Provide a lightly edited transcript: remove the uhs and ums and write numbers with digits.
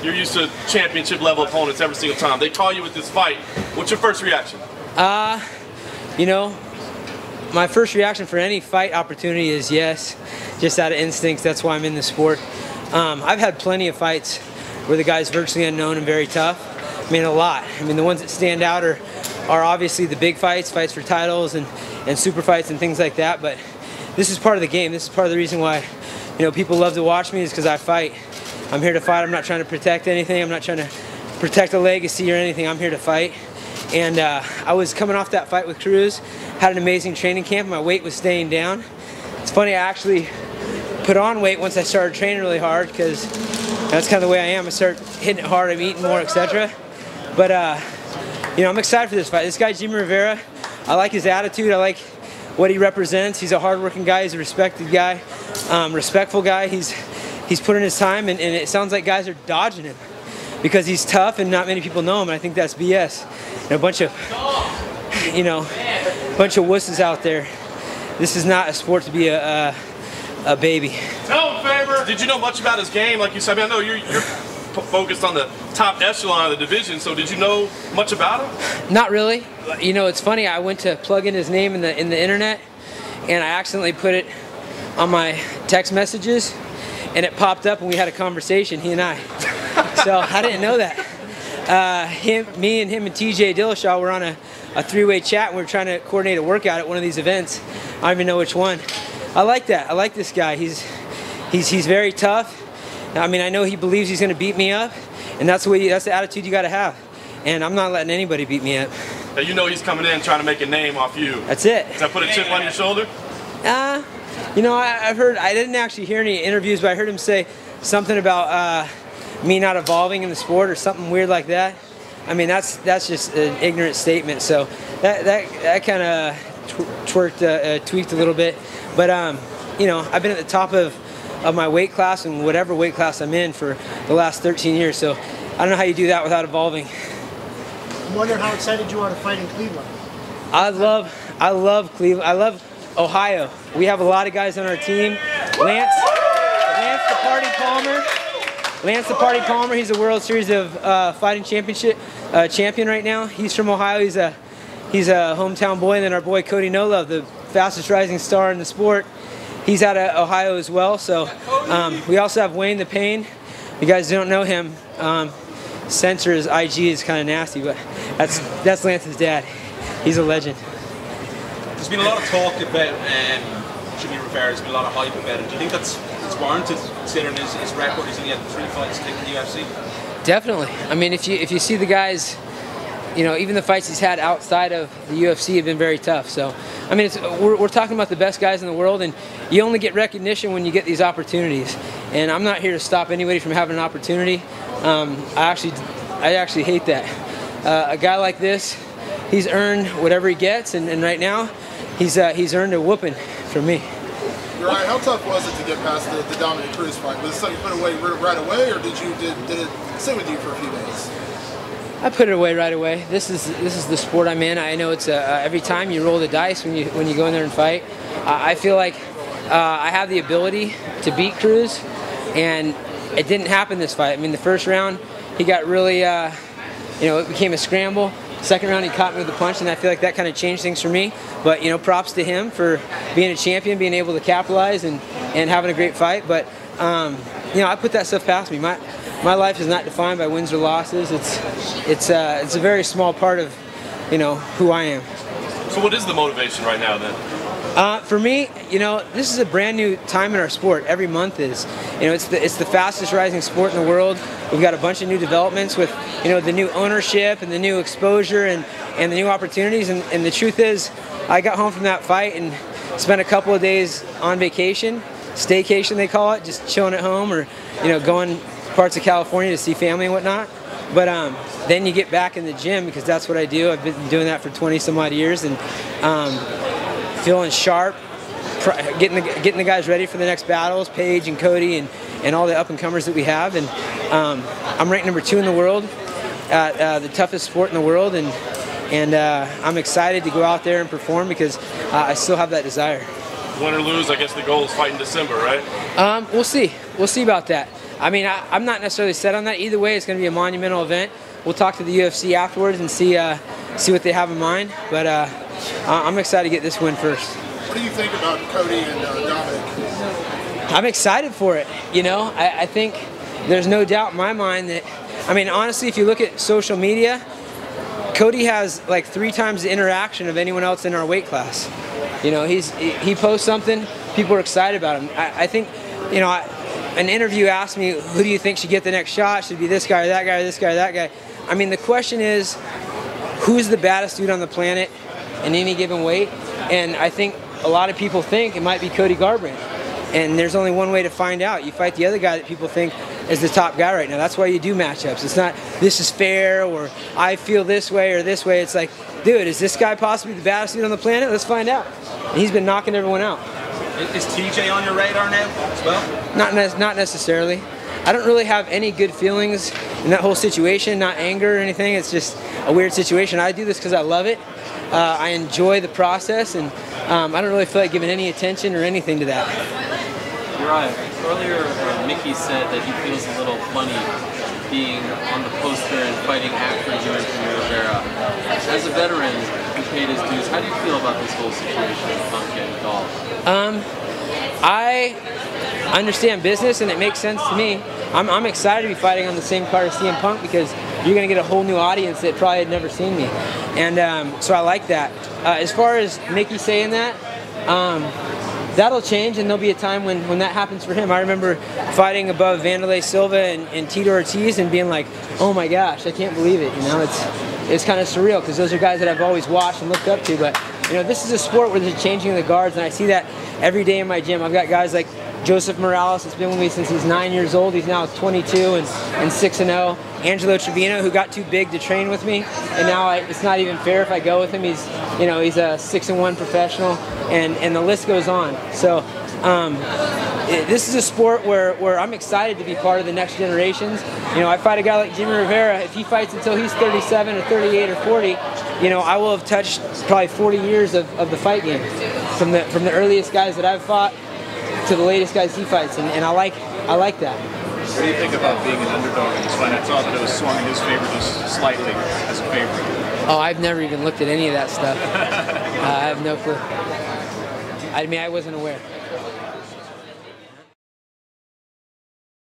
You're used to championship level opponents every single time. They call you with this fight. What's your first reaction? You know, my first reaction for any fight opportunity is yes, just out of instinct. That's why I'm in the sport. I've had plenty of fights where the guy's virtually unknown and very tough. I mean, a lot. I mean, the ones that stand out are obviously the big fights for titles and super fights and things like that. But this is part of the game. This is part of the reason why, you know, people love to watch me, is because I fight. I'm here to fight. I'm not trying to protect anything. I'm not trying to protect a legacy or anything. I'm here to fight. And I was coming off that fight with Cruz, had an amazing training camp. My weight was staying down. It's funny, I actually put on weight once I started training really hard, because that's kind of the way I am. I start hitting it hard, I'm eating more, etc. But you know, I'm excited for this fight. This guy, Jimmie Rivera, I like his attitude. I like what he represents. He's a hard-working guy. He's a respected guy, respectful guy. He's put in his time, and it sounds like guys are dodging him because he's tough and not many people know him. And I think that's BS. And a bunch of, you know, wusses out there. This is not a sport to be a baby. Tell him, Faber. Did you know much about his game? Like you said, I mean, I know you're focused on the top echelon of the division, so did you know much about him? Not really. You know, it's funny, I went to plug in his name in the internet, and I accidentally put it on my text messages, and it popped up and we had a conversation, he and I. So I didn't know that. Me and TJ Dillashaw were on a three-way chat, and we were trying to coordinate a workout at one of these events. I don't even know which one. I like that. I like this guy. He's very tough. I mean, I know he believes he's going to beat me up, and that's the attitude you got to have. And I'm not letting anybody beat me up. Now, you know he's coming in trying to make a name off you. That's it. Does that put a chip on your shoulder? You know, I've heard, I didn't actually hear any interviews, but I heard him say something about me not evolving in the sport or something weird like that. I mean, that's just an ignorant statement. So that kind of tweaked a little bit. But you know, I've been at the top of my weight class and whatever weight class I'm in for the last 13 years. So I don't know how you do that without evolving. I'm wondering how excited you are to fight in Cleveland. I love Cleveland. I love Ohio. We have a lot of guys on our team. Lance the Party Palmer, he's a World Series of Fighting Championship champion right now. He's from Ohio. He's a hometown boy. And then our boy Cody No Love, the fastest rising star in the sport, he's out of Ohio as well. So we also have Wayne the Pain. You guys don't know him. Censor his IG is kind of nasty, but that's Lance's dad. He's a legend. There's been a lot of talk about Jimmie Rivera. There's been a lot of hype about him. Do you think that's warranted, considering his record? He's only had 3 fights taken in the UFC. Definitely. I mean, if you see the guys, you know, even the fights he's had outside of the UFC have been very tough. So, I mean, we're talking about the best guys in the world, and you only get recognition when you get these opportunities. And I'm not here to stop anybody from having an opportunity. I actually hate that. A guy like this, he's earned whatever he gets, and right now, he's earned a whooping from me. Urijah, how tough was it to get past the Dominators fight? Was it something you put away right away, or did it sit with you for a few days? I put it away right away. This is the sport I'm in. I know it's every time you roll the dice when you go in there and fight. I feel like I have the ability to beat Cruz, and it didn't happen this fight. I mean, the first round he got really, you know, it became a scramble. Second round he caught me with a punch, and I feel like that kind of changed things for me. But you know, props to him for being a champion, being able to capitalize, and having a great fight. But you know, I put that stuff past me. My life is not defined by wins or losses. It's a very small part of, you know, who I am. So what is the motivation right now then? For me, you know, this is a brand new time in our sport. Every month is, you know, it's the fastest rising sport in the world. We've got a bunch of new developments with, you know, the new ownership and the new exposure and the new opportunities. And the truth is, I got home from that fight and spent a couple of days on vacation, staycation they call it, just chilling at home, or, you know, going parts of California to see family and whatnot. But then you get back in the gym, because that's what I do. I've been doing that for 20 some odd years, and feeling sharp, getting the guys ready for the next battles, Paige and Kody and all the up-and-comers that we have. And I'm ranked #2 in the world, at the toughest sport in the world, and I'm excited to go out there and perform, because I still have that desire. Win or lose, I guess the goal is fight in December, right? We'll see. We'll see about that. I mean, I'm not necessarily set on that. Either way, it's going to be a monumental event. We'll talk to the UFC afterwards and see what they have in mind. But I'm excited to get this win first. What do you think about Kody and Dominic? I'm excited for it. You know, I think there's no doubt in my mind that, I mean, honestly, if you look at social media, Kody has like 3 times the interaction of anyone else in our weight class. You know, he posts something, people are excited about him. I think, you know, an interview asked me, who do you think should get the next shot? Should it be this guy or that guy or this guy or that guy? I mean, the question is, who's the baddest dude on the planet in any given weight? And I think a lot of people think it might be Kody Garvin. And there's only one way to find out. You fight the other guy that people think is the top guy right now. That's why you do matchups. It's not, this is fair, or I feel this way or this way. It's like, dude, is this guy possibly the baddest dude on the planet? Let's find out. And he's been knocking everyone out. Is TJ on your radar now as well? Not necessarily. I don't really have any good feelings in that whole situation, not anger or anything. It's just a weird situation. I do this because I love it. I enjoy the process, and I don't really feel like giving any attention or anything to that. Urijah, earlier Mickey said that he feels a little funny being on the poster and fighting after you and Jimmie Rivera. As a veteran who paid his dues, how do you feel about this whole situation with Punk getting called? I understand business, and it makes sense to me. I'm excited to be fighting on the same card as CM Punk because you're going to get a whole new audience that probably had never seen me. And so I like that. As far as Mickey saying that, that'll change, and there'll be a time when that happens for him. I remember fighting above Wanderlei Silva and Tito Ortiz and being like, oh my gosh, I can't believe it. You know, it's kind of surreal because those are guys that I've always watched and looked up to. But you know, this is a sport where there's changing of the guards, and I see that every day in my gym. I've got guys like Joseph Morales that's been with me since he's 9 years old. He's now 22 and 6-0. Angelo Trevino, who got too big to train with me, and now it's not even fair if I go with him. He's a 6-1 professional, and the list goes on. So this is a sport where I'm excited to be part of the next generations. You know, I fight a guy like Jimmie Rivera. If he fights until he's 37 or 38 or 40, you know, I will have touched probably 40 years of the fight game, from the earliest guys that I've fought to the latest guys he fights, and I like that. What do you think about being an underdog in this fight? I thought that it was swung in his favor just slightly as a favorite. Oh, I've never even looked at any of that stuff. I have no clue. I mean, I wasn't aware.